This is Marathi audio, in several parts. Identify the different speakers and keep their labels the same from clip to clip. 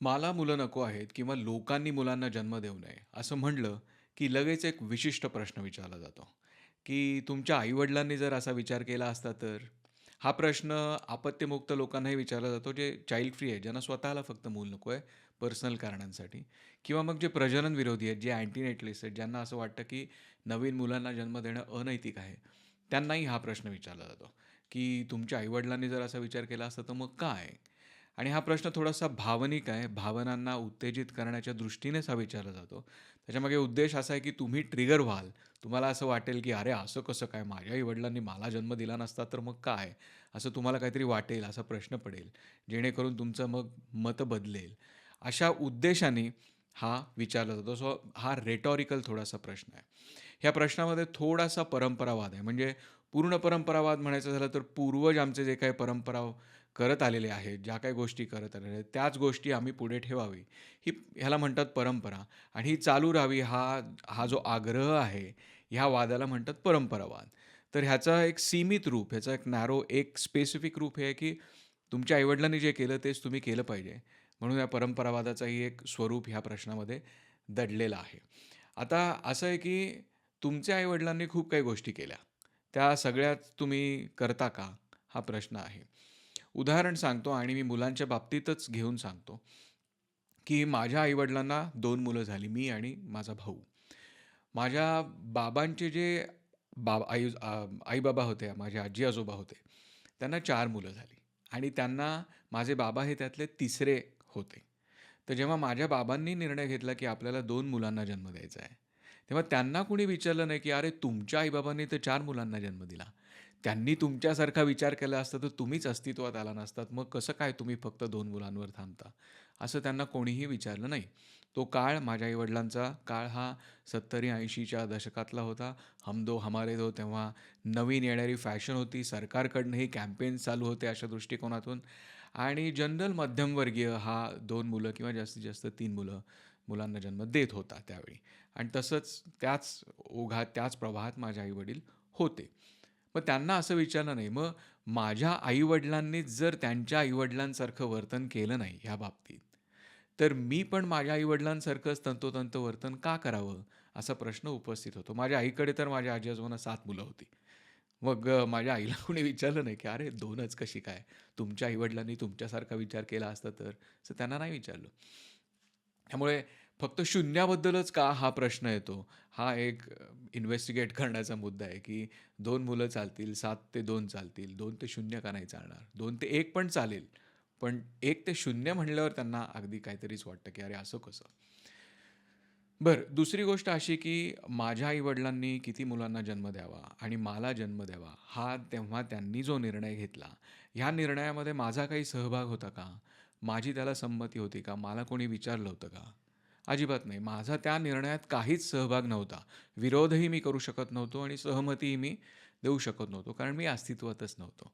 Speaker 1: मला मुलं नको आहेत किंवा लोकांनी मुलांना जन्म देऊ नये, असं म्हटलं, की लगेच एक विशिष्ट प्रश्न विचारला जातो, की तुमच्या आई-वडिलांनी जर असा विचार केला असता तर? हा प्रश्न अपत्यमुक्त लोकांनाही विचारला जातो, जे चाइल्ड फ्री आहेत, ज्यांना स्वतःला फक्त मूल नको आहे, पर्सनल कारणांसाठी किंवा मग जे प्रजनन विरोधी आहेत, जे अँटी नेटलिस्ट आहेत, ज्यांना असं वाटतं, की नवीन मुलांना जन्म देणं अनैतिक आहे. त्यांनाही हा प्रश्न विचारला जातो, की तुमच्या आई जर असा विचार केला असता, तर मग काय? आणि हा प्रश्न थोडासा भावनिक आहे. भावनांना उत्तेजित करण्याच्या दृष्टीनेच हा विचारला जातो. त्याच्यामागे उद्देश असा आहे, की तुम्ही ट्रिगर व्हाल. तुम्हाला असं वाटेल, की "अरे, असं कसं काय? माझ्या आई-वडिलांनी मला जन्म दिला नसता तर मग काय?" असं तुम्हाला काहीतरी वाटेल, असा प्रश्न पडेल. जेणेकरून तुमचं मग मत बदलेल. अशा उद्देशाने हा विचारला जातो. सो हा रेटॉरिकल थोडासा प्रश्न आहे. ह्या प्रश्नामध्ये थोडासा परंपरावाद आहे. म्हणजे पूर्ण परंपरावाद म्हणायचं झालं तर पूर्वज आमचे जे काही परंपरा करत आलेले आहेत, ज्या काही गोष्टी करत आलेल्या आहेत, त्याच गोष्टी आम्ही पुढे ठेवावी. ह्याला म्हणतात परंपरा आणि ही चालू राहावी हा हा जो आग्रह आहे, ह्या वादाला म्हणतात परंपरावाद. तर ह्याचा एक सीमित रूप, ह्याचा एक नॅरो, एक स्पेसिफिक रूप हे आहे, की तुमच्या आई जे केलं तेच तुम्ही केलं पाहिजे. म्हणून या परंपरावादाचंही एक स्वरूप ह्या प्रश्नामध्ये दडलेलं आहे. आता असं आहे, की तुमच्या आई खूप काही गोष्टी केल्या. त्या सगळ्याच तुम्ही करता का? हा प्रश्न आहे. उदाहरण सांगतो आणि मी मुलांच्या बाबतीतच घेऊन सांगतो, की माझ्या आई-वडिलांना 2 मुलं झाली, मी आणि माझा भाऊ. माझ्या बाबांचे जे आई-बाबा होते, माझे आजी-आजोबा होते, त्यांना 4 मुलं झाली आणि त्यांना माझे बाबा हे त्यातले तिसरे होते. तर जेव्हा माझ्या बाबांनी निर्णय घेतला, की आपल्याला 2 मुलांना जन्म द्यायचा आहे, तेव्हा त्यांना कुणी विचारलं नाही, की "अरे, तुमच्या आई तर 4 मुलांना जन्म दिला. त्यांनी तुमच्यासारखा विचार केला असता, तर तुम्हीच अस्तित्वात आला नसतात. मग कसं काय तुम्ही फक्त 2 मुलांवर थांबता?" असं त्यांना कोणीही विचारलं नाही. तो काळ माझ्या आई काळ हा 70-80च्या दशकातला होता. हम दो हमारे दो तेव्हा नवीन येणारी फॅशन होती. सरकारकडूनही कॅम्पेन्स चालू होते अशा दृष्टिकोनातून आणि जनरल मध्यमवर्गीय हा 2 मुलं किंवा जास्तीत जास्त 3 मुलांना जन्म देत होता त्यावेळी आणि तसंच त्याच ओघात, त्याच प्रवाहात माझे आई होते. मग त्यांना असं विचारलं नाही. मग माझ्या आई-वडिलांनीच जर त्यांच्या आई-वडिलांसारखं वर्तन केलं नाही ह्या बाबतीत, तर मी पण माझ्या आई-वडिलांसारखंच तंतोतंत वर्तन का करावं? असा प्रश्न उपस्थित होतो. माझ्या आईकडे तर माझ्या आजी-आजोबांना 7 मुलं होती. मग माझ्या आईला कोणी विचारलं नाही, की "अरे 2च कशी काय? तुमच्या आई तुमच्यासारखा विचार केला असता तर?" असं त्यांना नाही विचारलं. त्यामुळे फक्त शून्याबद्दलच का हा प्रश्न येतो? हा एक इन्व्हेस्टिगेट करण्याचा मुद्दा आहे, की 2 मुलं चालतील, 7 ते 2 चालतील, 2 ते 0 का नाही चालणार? 2 ते 1 पण चालेल. पण 1 ते 0 म्हणल्यावर त्यांना अगदी काहीतरीच वाटतं, की "अरे असं कसं?" बरं, दुसरी गोष्ट अशी, की माझ्या आई-वडिलांनी किती मुलांना जन्म द्यावा आणि मला जन्म द्यावा, हा तेव्हा त्यांनी जो निर्णय घेतला, ह्या निर्णयामध्ये माझा काही सहभाग होता का? माझी त्याला संमती होती का? मला कोणी विचारलं होतं का? अजिबात नाही. माझा त्या निर्णयात काहीच सहभाग नव्हता. विरोधही मी करू शकत नव्हतो आणि सहमतीही मी देऊ शकत नव्हतो, कारण मी अस्तित्वातच नव्हतो.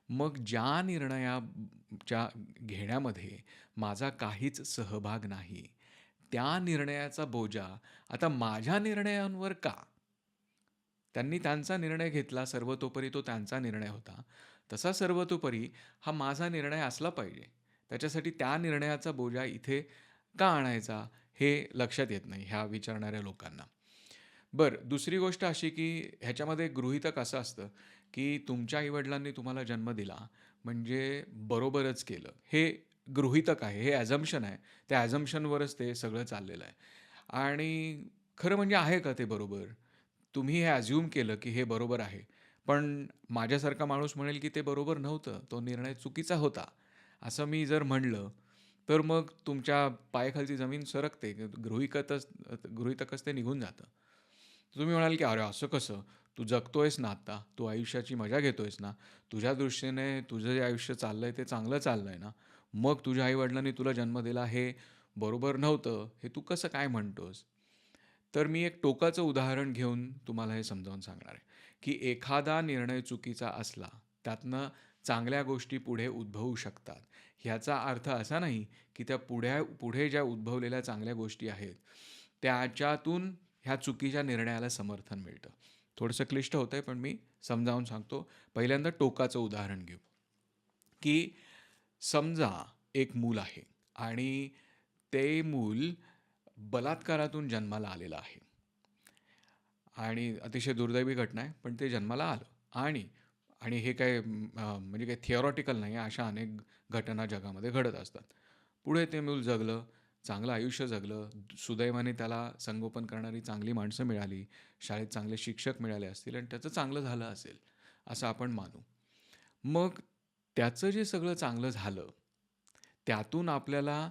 Speaker 1: मग ज्या निर्णयाच्या घेण्यामध्ये माझा काहीच सहभाग नाही, त्या निर्णयाचा बोजा आता माझ्या निर्णयांवर का? त्यांनी त्यांचा निर्णय घेतला, सर्वतोपरी तो त्यांचा निर्णय होता. तसा सर्वतोपरी हा माझा निर्णय असला पाहिजे. त्याच्यासाठी त्या निर्णयाचा बोजा इथे का आणायचा? हे लक्षात येत नाही ह्या विचारणाऱ्या लोकांना. बरं, दुसरी गोष्ट अशी, की ह्याच्यामध्ये गृहीतक असं असतं, की तुमच्या आई तुम्हाला जन्म दिला म्हणजे बरोबरच केलं. हे गृहीतक आहे, हे अझम्पशन आहे. त्या अझम्पशनवरच ते सगळं चाललेलं आहे. आणि खरं म्हणजे आहे का ते बरोबर? तुम्ही हे अझ्युम केलं, की हे बरोबर आहे. पण माझ्यासारखा माणूस म्हणेल, की ते बरोबर नव्हतं. तो निर्णय चुकीचा होता. असं मी जर म्हणलं, तर मग तुमच्या पायाखालची जमीन सरकते. गृहीतकच ते निघून जातं. तुम्ही म्हणाल, की "अरे, असं कसं? तू जगतोयस ना आता. तू आयुष्याची मजा घेतोयस ना. तुझ्या दृष्टीने तुझं जे आयुष्य चाललंय ते चांगलं चाललंय ना. मग तुझ्या आई तुला जन्म दिला हे बरोबर नव्हतं. हे तू कसं काय म्हणतोस?" तर मी एक टोकाचं उदाहरण घेऊन तुम्हाला हे समजावून सांगणार आहे, की एखादा निर्णय चुकीचा असला, त्यातनं चांगल्या गोष्टी पुढे उद्भवू शकतात. ह्याचा अर्थ असा नाही, की त्या पुढे ज्या उद्भवलेल्या चांगल्या गोष्टी आहेत, त्याच्यातून ह्या चुकीच्या निर्णयाला समर्थन मिळतं. थोडंसं क्लिष्ट होतंय, पण मी समजावून सांगतो. पहिल्यांदा टोकाचं उदाहरण घेऊ, की समजा एक मूल आहे. आणि ते मूल बलात्कारातून जन्माला आलेलं आहे. आणि अतिशय दुर्दैवी घटना आहे, पण ते जन्माला आलं. आणि आणि हे काय म्हणजे काही थिअरॉटिकल नाही आहे, अशा अनेक घटना जगामध्ये घडत असतात. पुढे ते मूल जगलं, चांगलं आयुष्य जगलं. सुदैवाने त्याला संगोपन करणारी चांगली माणसं मिळाली, शाळेत चांगले शिक्षक मिळाले असतील आणि त्याचं चांगलं झालं असेल, असं आपण मानू. मग त्याचं जे सगळं चांगलं झालं, त्यातून आपल्याला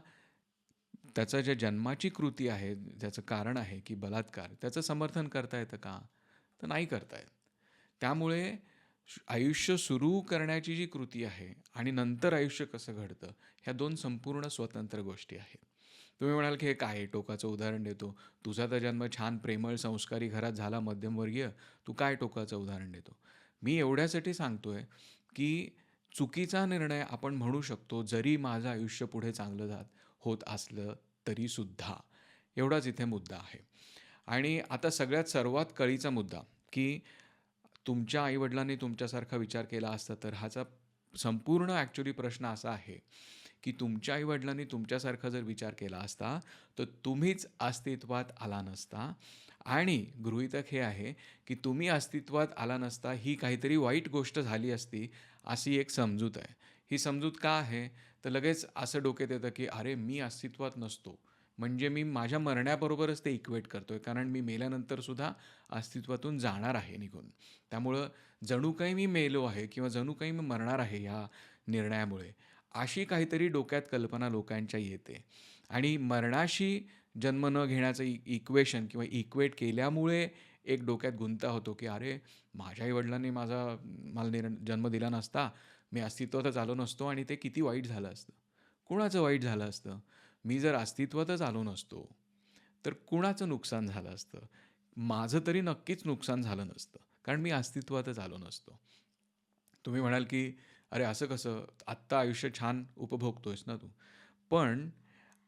Speaker 1: त्याचा ज्या जन्माची कृती आहे, ज्याचं कारण आहे की बलात्कार, त्याचं समर्थन करता येतं का? तर नाही करता येत. त्यामुळे आयुष्य सुरू करण्याची जी कृती आहे आणि नंतर आयुष्य कसं घडतं, ह्या 2 संपूर्ण स्वतंत्र गोष्टी आहेत. तुम्ही म्हणाल की हे काय आहे? टोकाचं उदाहरण देतो. तुझा तर जन्म छान प्रेमळ संस्कारी घरात झाला मध्यमवर्गीय, तू काय टोकाचं उदाहरण देतो? मी एवढ्यासाठी सांगतोय की चुकीचा निर्णय आपण म्हणू शकतो, जरी माझं आयुष्य पुढे चांगलं होत असलं तरीसुद्धा. एवढाच इथे मुद्दा आहे. आणि आता सर्वात कळीचा मुद्दा, की तुमच्या आई-वडिलांनी तुमच्यासारखा विचार केला असता तर ह्याचा संपूर्ण ॲक्चुअली प्रश्न असा आहे, की तुमच्या आई-वडिलांनी तुमच्यासारखा जर विचार केला असता, तर तुम्हीच अस्तित्वात आला नसता. आणि गृहीतक हे आहे, की तुम्ही अस्तित्वात आला नसता ही काहीतरी वाईट गोष्ट झाली असती, अशी एक समजूत आहे. ही समजूत का आहे? तर लगेच असं डोक्यात येतं, की अरे मी अस्तित्वात नसतो, म्हणजे मी माझ्या मरण्याबरोबरच ते इक्वेट करतोय. कारण मी मेल्यानंतर सुद्धा अस्तित्वातून जाणार आहे निघून. त्यामुळं जणू काही मी मेलो आहे किंवा जणू काही मी मरणार आहे ह्या निर्णयामुळे. अशी काहीतरी डोक्यात कल्पना लोकांच्या येते. आणि मरणाशी जन्म न घेण्याचं इक्वेशन किंवा इक्वेट केल्यामुळे एक डोक्यात गुंता होतो, की अरे माझ्या आई-वडिलांनी मला जन्म दिला नसता, मी अस्तित्वातच आलो नसतो आणि ते किती वाईट झालं असतं. कुणाचं वाईट झालं असतं? मी जर अस्तित्वातच आलो नसतो, तर कुणाचं नुकसान झालं असतं? माझं तरी नक्कीच नुकसान झालं नसतं. कारण मी अस्तित्वातच आलो नसतो. तुम्ही म्हणाल, की "अरे असं कसं? आत्ता आयुष्य छान उपभोगतोयस ना तू." पण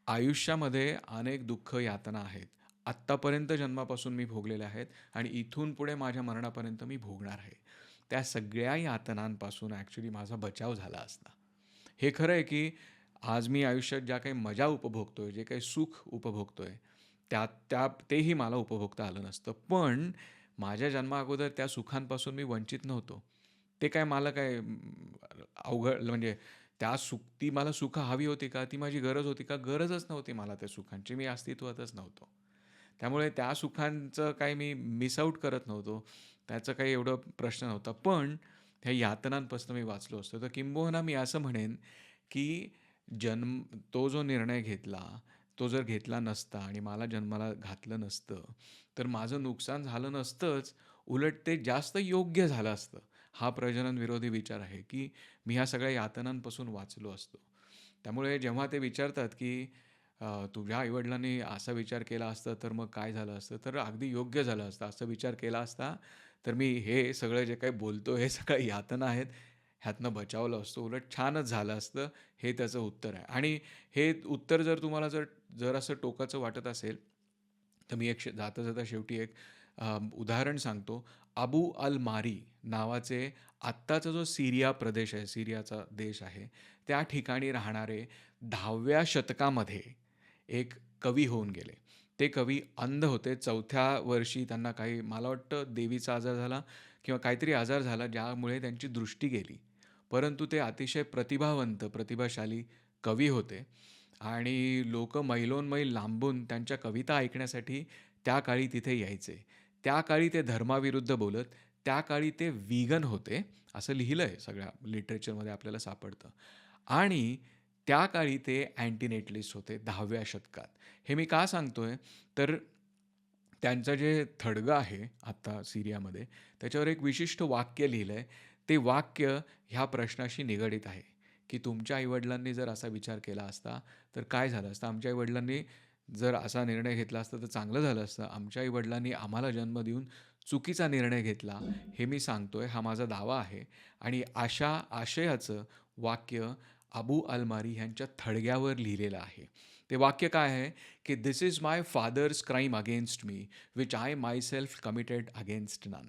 Speaker 1: आयुष्यामध्ये अनेक दुःख, यातना आहेत. आत्तापर्यंत जन्मापासून मी भोगलेल्या आहेत आणि इथून पुढे माझ्या मरणापर्यंत मी भोगणार आहे. त्या सगळ्या यातनांपासून ॲक्चुअली माझा बचाव झाला असता. हे खरं आहे, की आज मी आयुष्यात ज्या काही मजा उपभोगतोय, जे काही सुख उपभोगतोय, त्या त्या तेही मला उपभोगता आलं नसतं. पण माझ्या जन्माअगोदर त्या सुखांपासून मी वंचित नव्हतो. ते काय मला काय अवघड म्हणजे ती मला सुख हवी होती का? ती माझी गरज होती का? गरजच नव्हती मला त्या सुखांची. मी अस्तित्वातच नव्हतो. त्यामुळे त्या सुखांचं काही मी मिस आउट करत नव्हतो. त्याचा काही एवढा प्रश्न नव्हता. पण ह्या यातनांपासून मी वाचलो असतो. तर किंबहुना मी असं म्हणेन, की जन्म तो जो निर्णय घेतला, तो जर घेतला नसता आणि मला जन्माला घातलं नसतं, तर माझं नुकसान झालं नसतंच. उलट ते जास्त योग्य झालं असतं. हा प्रजनन विरोधी विचार आहे, की मी ह्या सगळ्या यातनांपासून वाचलो असतो. त्यामुळे जेव्हा ते विचारतात, की तुझ्या आई असा विचार केला असता, तर मग काय झालं असतं? तर अगदी योग्य झालं असतं. असा विचार केला असता, तर मी हे सगळं जे काही बोलतो, हे सगळ्या यातना आहेत, ह्यातनं बचावलं असतं. उलट छानच झालं असतं, हे त्याचं उत्तर आहे. आणि हे उत्तर जर तुम्हाला जर असं टोकाचं वाटत असेल, तर मी जाता-जाता शेवटी एक उदाहरण सांगतो. अबू अल मारी नावाचे आत्ताचा जो सीरिया प्रदेश आहे, सीरियाचा देश आहे, त्या ठिकाणी राहणारे 10व्या शतकामध्ये एक कवी होऊन गेले. ते कवी अंध होते. 4थ्या वर्षी त्यांना काही मला वाटतं देवीचा आजार झाला किंवा काहीतरी आजार झाला, ज्यामुळे त्यांची दृष्टी गेली. परंतु ते अतिशय प्रतिभावंत, प्रतिभाशाली कवी होते आणि लोकं मैलोनमैल लांबून त्यांच्या कविता ऐकण्यासाठी त्या काळी तिथे यायचे. त्या काळी ते धर्माविरुद्ध बोलत, त्या काळी ते वीगन होते, असं लिहिलंय सगळ्या लिटरेचरमध्ये आपल्याला सापडतं. आणि त्या काळी ते अँटीनेटलिस्ट होते 10व्या शतकात. हे मी का सांगतोय? तर त्यांचं जे थडगं आहे आत्ता सीरियामध्ये, त्याच्यावर एक विशिष्ट वाक्य लिहिलंय. ते वाक्य ह्या प्रश्नाशी निगडीत आहे, की तुमच्या आई जर असा विचार केला असता, तर काय झालं असतं? आमच्या आई जर असा निर्णय घेतला असता, तर चांगलं झालं असतं. आमच्या आई आम्हाला जन्म देऊन चुकीचा निर्णय घेतला, हे मी सांगतोय. हा माझा दावा आहे. आणि अशा आशयाचं वाक्य अबू अलमारी ह्यांच्या थडग्यावर लिहिलेलं आहे. ते वाक्य काय आहे, की "this is my father's crime against me, which I myself committed against none."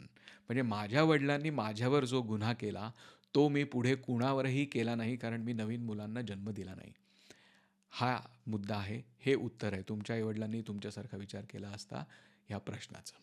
Speaker 1: म्हणजे माझ्या वडिलांनी माझ्यावर जो गुन्हा केला, तो मी पुढे कुणावरही केला नाही, कारण मी नवीन मुलांना जन्म दिला नाही. हा मुद्दा आहे. हे उत्तर आहे तुमच्या आई तुमच्यासारखा विचार केला असता ह्या प्रश्नाचं.